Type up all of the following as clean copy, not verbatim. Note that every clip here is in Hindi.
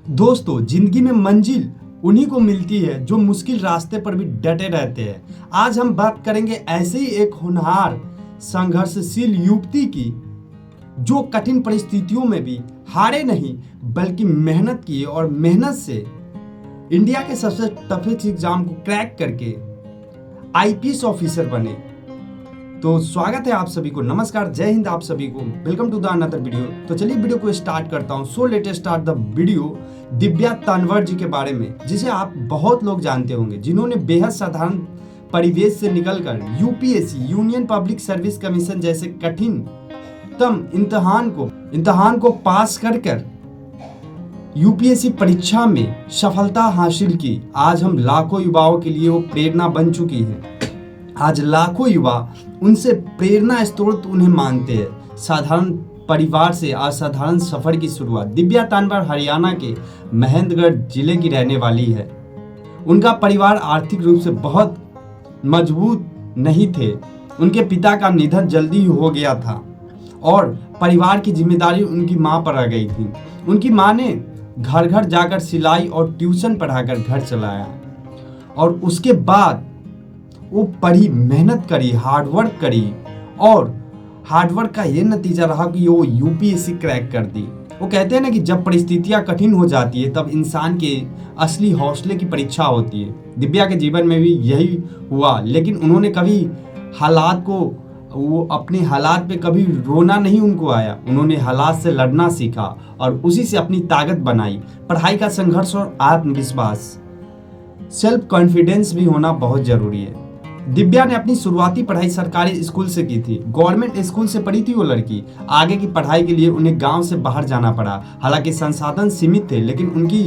दोस्तों, जिंदगी में मंजिल उन्हीं को मिलती है जो मुश्किल रास्ते पर भी डटे रहते हैं। आज हम बात करेंगे ऐसे ही एक होनहार संघर्षशील युवती की जो कठिन परिस्थितियों में भी हारे नहीं बल्कि मेहनत की और मेहनत से इंडिया के सबसे टफेस्ट एग्जाम को क्रैक करके आईपीएस ऑफिसर बने। तो स्वागत है आप सभी को, नमस्कार, जय हिंद आप सभी को, welcome to the another video. तो चलिए वीडियो को स्टार्ट करता हूँ। So let start the video Divya Tanwar ji के बारे में, जिसे आप बहुत लोग जानते होंगे, जिन्होंने बेहद साधारण परिवेश से निकलकर UPSC union public service commission जैसे कठिनतम इम्तिहान को पास कर यूपीएससी परीक्षा में सफलता हासिल की। आज हम लाखों युवाओं के लिए वो प्रेरणा बन चुकी है। आज लाखों युवा उनसे प्रेरणा स्रोत उन्हें मानते हैं। साधारण परिवार से असाधारण सफर की शुरुआत। दिव्या तन्वर हरियाणा के महेंद्रगढ़ जिले की रहने वाली है। उनका परिवार आर्थिक रूप से बहुत मजबूत नहीं थे। उनके पिता का निधन जल्दी हो गया था और परिवार की जिम्मेदारी उनकी मां पर आ गई थी। उनकी मां ने घर घर जाकर सिलाई और ट्यूशन पढ़ाकर घर चलाया और उसके बाद वो पढ़ी, मेहनत करी, हार्डवर्क करी और हार्डवर्क का ये नतीजा रहा कि वो यूपीएससी क्रैक कर दी। वो कहते हैं ना कि जब परिस्थितियां कठिन हो जाती है तब इंसान के असली हौसले की परीक्षा होती है। दिव्या के जीवन में भी यही हुआ, लेकिन उन्होंने कभी अपने हालात पे कभी रोना नहीं उनको आया। उन्होंने हालात से लड़ना सीखा और उसी से अपनी ताकत बनाई। पढ़ाई का संघर्ष और आत्मविश्वास, सेल्फ कॉन्फिडेंस भी होना बहुत जरूरी है। दिव्या ने अपनी शुरुआती पढ़ाई सरकारी स्कूल से की थी। गवर्नमेंट स्कूल से पढ़ी थी वो लड़की। आगे की पढ़ाई के लिए उन्हें गांव से बाहर जाना पड़ा। हालांकि संसाधन सीमित थे लेकिन उनकी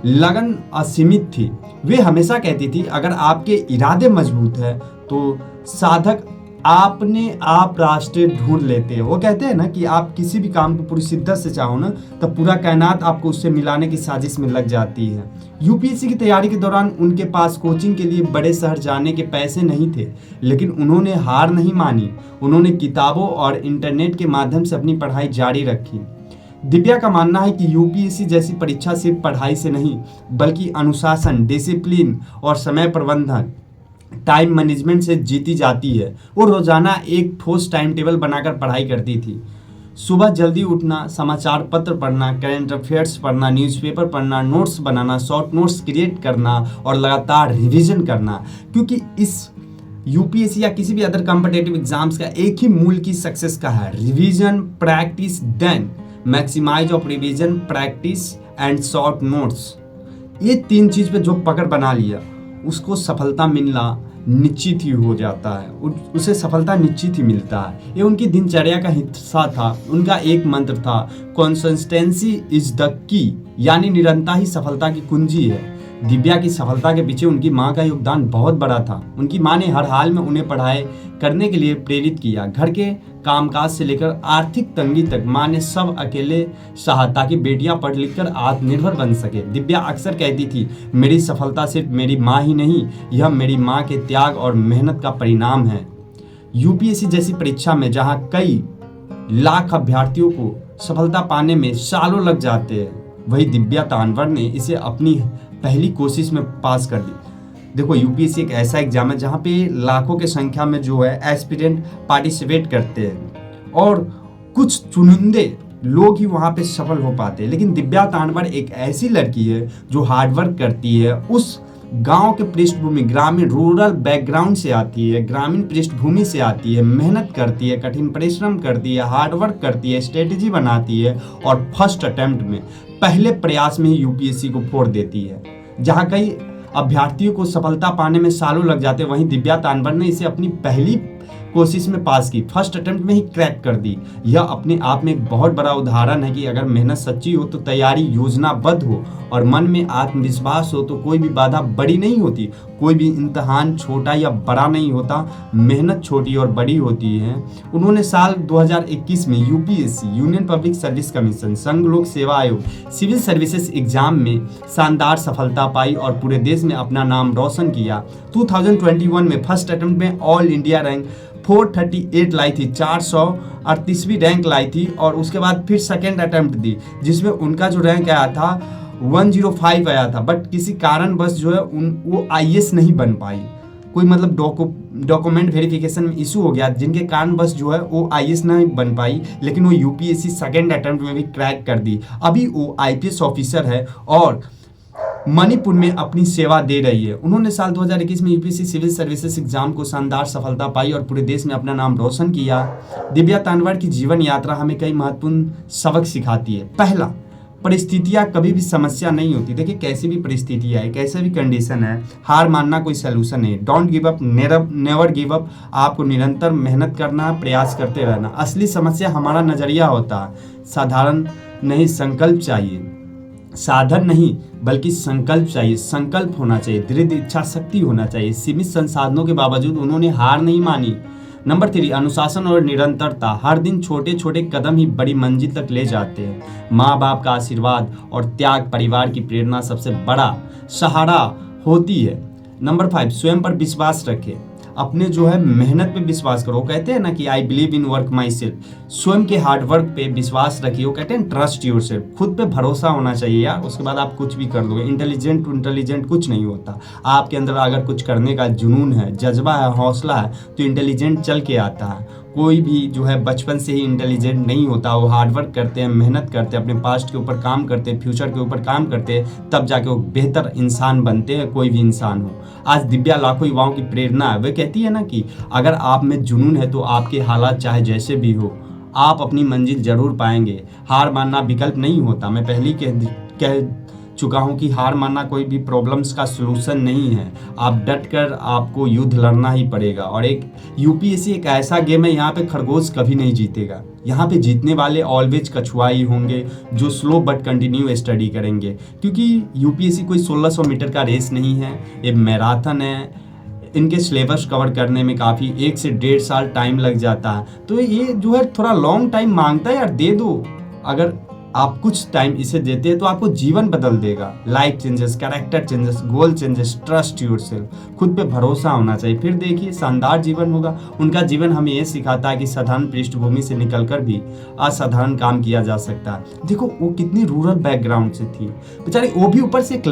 लगन असीमित थी। वे हमेशा कहती थी, अगर आपके इरादे मजबूत है तो साधक आपने आप रास्ते ढूंढ लेते हैं। वो कहते हैं ना कि आप किसी भी काम को पूरी शिद्दत से चाहो ना तो पूरा कायनात आपको उससे मिलाने की साजिश में लग जाती है। यूपीएससी की तैयारी के दौरान उनके पास कोचिंग के लिए बड़े शहर जाने के पैसे नहीं थे, लेकिन उन्होंने हार नहीं मानी। उन्होंने किताबों और इंटरनेट के माध्यम से अपनी पढ़ाई जारी रखी। दिव्या का मानना है कि यूपीएससी जैसी परीक्षा सिर्फ पढ़ाई से नहीं बल्कि अनुशासन, डिसिप्लिन और समय प्रबंधन, टाइम मैनेजमेंट से जीती जाती है। वो रोजाना एक ठोस टाइम टेबल बनाकर पढ़ाई करती थी। सुबह जल्दी उठना, समाचार पत्र पढ़ना, करंट अफेयर्स पढ़ना, न्यूज़पेपर पढ़ना, नोट्स बनाना, शॉर्ट नोट्स क्रिएट करना और लगातार रिवीजन करना। क्योंकि इस यूपीएससी या किसी भी अदर कॉम्पिटिटिव एग्जाम्स का एक ही मूल की सक्सेस का है, revision, practice, then maximize of revision, practice and short notes. ये तीन चीज पे जो पकड़ बना लिया उसको सफलता मिलना निश्चित ही हो जाता है, उसे सफलता निश्चित ही मिलता है। ये उनकी दिनचर्या का हिस्सा था। उनका एक मंत्र था, कंसिस्टेंसी इज द की, यानी निरंतरता ही सफलता की कुंजी है। दिव्या की सफलता के पीछे उनकी मां का योगदान बहुत बड़ा था। उनकी मां ने हर हाल में उन्हें पढ़ाई करने के लिए प्रेरित किया। घर के कामकाज से लेकर आर्थिक तंगी तक मां ने सब अकेले सहा ताकि बेटियां पढ़ लिख कर आत्मनिर्भर बन सके। दिव्या अक्सर कहती थी, मेरी सफलता सिर्फ मेरी मां ही नहीं, यह मेरी मां के त्याग और मेहनत का परिणाम है। यूपीएससी जैसी परीक्षा में जहां कई लाख अभ्यर्थियों को सफलता पाने में सालों लग जाते हैं, वही दिव्या तन्वर ने इसे अपनी पहली कोशिश में पास कर दी। देखो, यूपीएससी एक ऐसा एग्जाम है जहाँ पे लाखों की संख्या में जो है एस्पिरेंट पार्टिसिपेट करते हैं और कुछ चुनिंदे लोग ही वहाँ पे सफल हो पाते हैं। लेकिन दिव्या तन्वर एक ऐसी लड़की है जो हार्डवर्क करती है। उस गांव के पृष्ठभूमि, ग्रामीण रूरल बैकग्राउंड से आती है, ग्रामीण पृष्ठभूमि से आती है, मेहनत करती है, कठिन परिश्रम करती है, हार्डवर्क करती है, स्ट्रेटेजी बनाती है और फर्स्ट अटेम्प्ट में, पहले प्रयास में ही यूपीएससी को फोड़ देती है। जहाँ कई अभ्यर्थियों को सफलता पाने में सालों लग जाते, वहीं दिव्या तन्वर ने इसे अपनी पहली कोशिश में पास की, फर्स्ट अटेम्प्ट में ही क्रैक कर दी। यह अपने आप में एक बहुत बड़ा उदाहरण है कि अगर मेहनत सच्ची हो तो तैयारी योजनाबद्ध हो और मन में आत्मविश्वास हो तो कोई भी बाधा बड़ी नहीं होती। कोई भी इम्तिहान छोटा या बड़ा नहीं होता, मेहनत छोटी और बड़ी होती है। उन्होंने साल 2021 में UPSC union public service commission, संघ लोक सेवा आयोग, सिविल सर्विसेज एग्जाम में शानदार सफलता पाई और पूरे देश में अपना नाम रोशन किया। 2021 में फर्स्ट अटेम्प्ट में ऑल इंडिया रैंक 438 लाई थी, 438वीं रैंक लाई थी और उसके बाद फिर सेकेंड अटेम्प्ट दी जिसमें उनका जो रैंक आया था 105 आया था, बट किसी कारणवश जो है वो आईएएस नहीं बन पाई। कोई मतलब डॉक्यूमेंट वेरिफिकेशन में इशू हो गया, जिनके कारण बस जो है वो आईएएस नहीं बन पाई, लेकिन वो यूपीएससी सेकेंड अटेम्प्ट में भी क्रैक कर दी। अभी वो आईपीएस ऑफिसर है और मणिपुर में अपनी सेवा दे रही है। उन्होंने साल 2021 में यूपीएससी सिविल सर्विसेज एग्जाम को शानदार सफलता पाई और पूरे देश में अपना नाम रोशन किया। दिव्या तानवर की जीवन यात्रा हमें कई महत्वपूर्ण सबक सिखाती है। पहला, परिस्थितियाँ कभी भी समस्या नहीं होती। देखिए, कैसी भी परिस्थितियाँ है, कैसे भी कंडीशन है, हार मानना कोई सलूशन नहीं। Don't give up, never give up. आपको निरंतर मेहनत करना, प्रयास करते रहना। असली समस्या हमारा नजरिया होता है। साधारण नहीं, संकल्प चाहिए। साधन नहीं बल्कि संकल्प चाहिए। संकल्प होना चाहिए, दृढ़ इच्छा शक्ति होना चाहिए। सीमित संसाधनों के बावजूद उन्होंने हार नहीं मानी। नंबर 3, अनुशासन और निरंतरता। हर दिन छोटे छोटे कदम ही बड़ी मंजिल तक ले जाते हैं। माँ बाप का आशीर्वाद और त्याग, परिवार की प्रेरणा सबसे बड़ा सहारा होती है। नंबर 5, स्वयं पर विश्वास रखें। अपने जो है मेहनत पे विश्वास करो। कहते हैं ना कि I believe in work my self. स्वयं के हार्ड वर्क पे विश्वास रखिए। वो कहते हैं ट्रस्ट योर सेल्फ। खुद पे भरोसा होना चाहिए यार, उसके बाद आप कुछ भी कर लोगे। इंटेलिजेंट कुछ नहीं होता। आपके अंदर अगर कुछ करने का जुनून है, जज्बा है, हौसला है, तो इंटेलिजेंट चल के आता है। कोई भी जो है बचपन से ही इंटेलिजेंट नहीं होता। वो हार्डवर्क करते हैं, मेहनत करते हैं, अपने पास्ट के ऊपर काम करते हैं, फ्यूचर के ऊपर काम करते हैं, तब जाके वो बेहतर इंसान बनते हैं, कोई भी इंसान हो। आज दिव्या लाखों युवाओं की प्रेरणा है। वे कहती है ना कि अगर आप में जुनून है तो आपके हालात चाहे जैसे भी हो, आप अपनी मंजिल जरूर पाएंगे। हार मानना विकल्प नहीं होता। मैं पहले ही कह चुका हूं कि हार मानना कोई भी प्रॉब्लम्स का सलूशन नहीं है। आप डट कर आपको युद्ध लड़ना ही पड़ेगा। और एक यूपीएससी एक ऐसा गेम है, यहाँ पे खरगोश कभी नहीं जीतेगा। यहाँ पे जीतने वाले ऑलवेज कछुआ ही होंगे, जो स्लो बट कंटिन्यू स्टडी करेंगे। क्योंकि यूपीएससी कोई 1600 मीटर का रेस नहीं है, ये मैराथन है। इनके सिलेबस कवर करने में काफ़ी 1 से 1.5 साल टाइम लग जाता है। तो ये जो है थोड़ा लॉन्ग टाइम मांगता है यार, दे दो। अगर आप कुछ टाइम इसे देते हैं तो आपको जीवन बदल देगा। लाइफ चेंजेस, कैरेक्टर चेंजेस, गोल चेंजेस, ट्रस्ट योरसेल्फ। खुद पे भरोसा होना चाहिए, फिर देखिए शानदार जीवन होगा। उनका जीवन हमें ये सिखाता है कि साधारण पृष्ठभूमि से निकलकर भी असाधारण काम किया जा सकता है। देखो, वो कितनी रूरल बैकग्राउंड से थी बेचारी, वो भी ऊपर से एक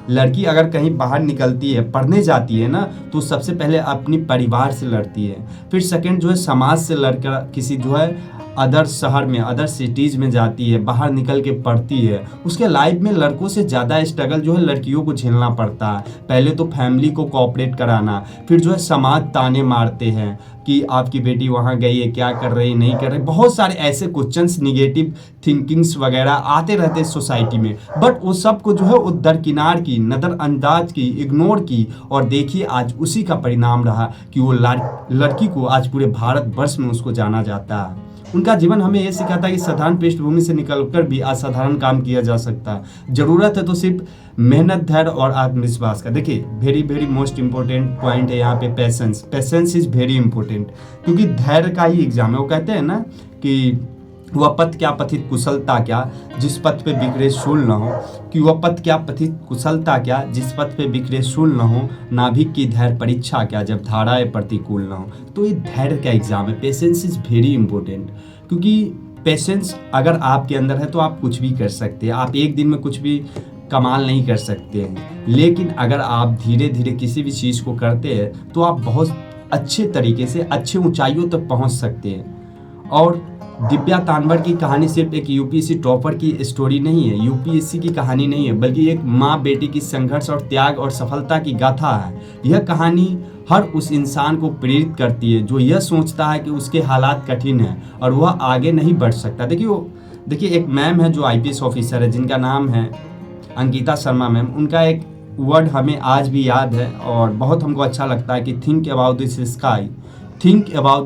लड़की अगर कहीं बाहर निकलती है, पढ़ने जाती है ना, तो सबसे पहले अपनी परिवार से लड़ती है। फिर सेकंड जो है समाज से लड़कर किसी जो है अदर शहर में, अदर सिटीज़ में जाती है, बाहर निकल के पढ़ती है। उसके लाइफ में लड़कों से ज़्यादा स्ट्रगल जो है लड़कियों को झेलना पड़ता है। पहले तो फैमिली को कोऑपरेट कराना, फिर जो है समाज ताने मारते हैं कि आपकी बेटी वहाँ गई है, क्या कर रही, नहीं कर रही। बहुत सारे ऐसे क्वेश्चंस, निगेटिव थिंकिंग्स वगैरह आते रहते हैं सोसाइटी में। बट वो सब को जो है वो दरकिनार की, नज़रअंदाज की, इग्नोर की। और देखिए आज उसी का परिणाम रहा कि वो लड़की को आज पूरे भारतवर्ष में उसको जाना जाता है। उनका जीवन हमें यह सिखाता है कि साधारण पृष्ठभूमि से निकलकर भी असाधारण काम किया जा सकता है। जरूरत है तो सिर्फ मेहनत, धैर्य और आत्मविश्वास का। देखिए, वेरी मोस्ट इंपॉर्टेंट पॉइंट है यहाँ पे पेशेंस इज वेरी इंपॉर्टेंट। क्योंकि धैर्य का ही एग्जाम है। वो कहते हैं ना कि वह पथ क्या पथित कुशलता क्या, जिस पथ पे बिखरे शूल न हो। कि वह पथ क्या पथित कुशलता क्या, जिस पथ पे बिखरे शूल न हो। नाभिक की धैर्य परीक्षा क्या, जब धाराएं प्रतिकूल न हो। तो ये धैर्य का एग्जाम है। Patience is very important. क्योंकि पेशेंस अगर आपके अंदर है तो आप कुछ भी कर सकते हैं। आप एक दिन में कुछ भी कमाल नहीं कर सकते हैं, लेकिन अगर आप धीरे धीरे किसी भी चीज़ को करते हैं तो आप बहुत अच्छे तरीके से अच्छे ऊंचाइयों तक पहुंच सकते हैं। और दिव्या तानवर की कहानी सिर्फ एक यूपीएससी टॉपर की स्टोरी नहीं है, यूपीएससी की कहानी नहीं है, बल्कि एक माँ बेटी की संघर्ष और त्याग और सफलता की गाथा है। यह कहानी हर उस इंसान को प्रेरित करती है जो यह सोचता है कि उसके हालात कठिन हैं और वह आगे नहीं बढ़ सकता। देखिए एक मैम है जो आईपीएस ऑफिसर है, जिनका नाम है अंकिता शर्मा मैम। उनका एक वर्ड हमें आज भी याद है और बहुत हमको अच्छा लगता है कि think about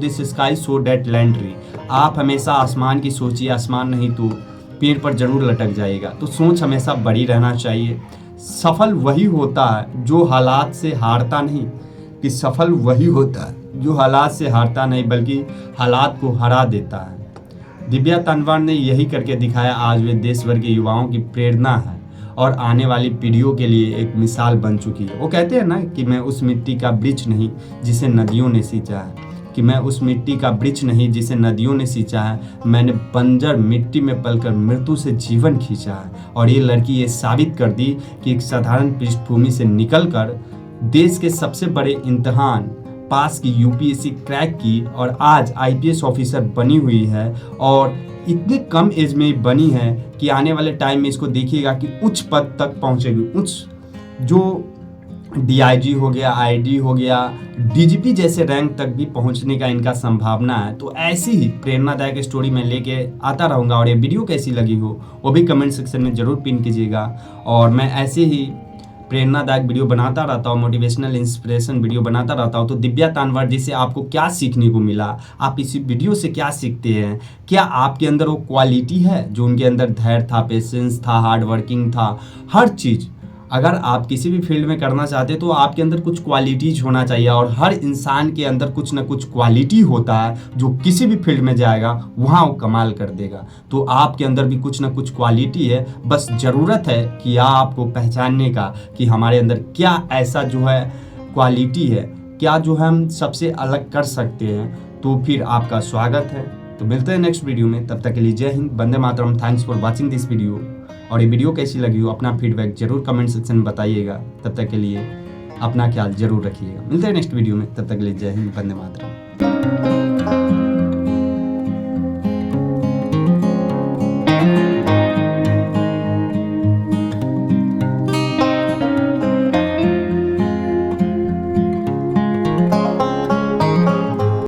this sky so date laundry. आप हमेशा आसमान की सोचिए, आसमान नहीं तो पेड़ पर जरूर लटक जाएगा। तो सोच हमेशा बड़ी रहना चाहिए। सफल वही होता है जो हालात से हारता नहीं, कि सफल वही होता है जो हालात से हारता नहीं बल्कि हालात को हरा देता है। दिव्या तानवर ने यही करके दिखाया। आज वे देश भर के युवाओं की प्रेरणा है और आने वाली पीढ़ियों के लिए एक मिसाल बन चुकी है। वो कहते हैं ना कि मैं उस मिट्टी का वृक्ष नहीं जिसे नदियों ने सींचा है। कि मैं उस मिट्टी का वृक्ष नहीं जिसे नदियों ने सींचा है, मैंने बंजर मिट्टी में पलकर मृत्यु से जीवन खींचा है। और ये लड़की ये साबित कर दी कि एक साधारण पृष्ठभूमि से निकलकर देश के सबसे बड़े इम्तिहान पास की, यूपीएससी क्रैक की और आज आईपीएस ऑफिसर बनी हुई है। और इतनी कम एज में बनी है कि आने वाले टाइम में इसको देखिएगा कि उच्च पद तक पहुंचेगी। उच्च जो डीआईजी हो गया, आईडी हो गया, डीजीपी जैसे रैंक तक भी पहुंचने का इनका संभावना है। तो ऐसी ही प्रेरणादायक स्टोरी मैं लेके आता रहूँगा। और ये वीडियो कैसी लगी हो वो भी कमेंट सेक्शन में ज़रूर पिन कीजिएगा। और मैं ऐसे ही प्रेरणादायक वीडियो बनाता रहता हूँ, मोटिवेशनल इंस्पिरेशन वीडियो बनाता रहता हूँ। तो दिव्या तानवर जी से आपको क्या सीखने को मिला, आप इसी वीडियो से क्या सीखते हैं, क्या आपके अंदर वो क्वालिटी है जो उनके अंदर धैर्य था, पेशेंस था, हार्ड वर्किंग था, हर चीज़। अगर आप किसी भी फील्ड में करना चाहते तो आपके अंदर कुछ क्वालिटीज होना चाहिए। और हर इंसान के अंदर कुछ ना कुछ क्वालिटी होता है जो किसी भी फील्ड में जाएगा वहाँ वो कमाल कर देगा। तो आपके अंदर भी कुछ ना कुछ क्वालिटी है, बस ज़रूरत है कि आपको पहचानने का कि हमारे अंदर क्या ऐसा जो है क्वालिटी है, क्या जो है हम सबसे अलग कर सकते हैं। तो फिर आपका स्वागत है। तो मिलते हैं नेक्स्ट वीडियो में, तब तक के लिए जय हिंद, वंदे मातरम। Thanks for watching this video. और ये वीडियो कैसी लगी हो अपना फीडबैक जरूर कमेंट सेक्शन में बताइएगा। तब तक के लिए अपना ख्याल जरूर रखिएगा। मिलते हैं नेक्स्ट वीडियो में, तब तक के लिए जय हिंद, वंदे मातरम।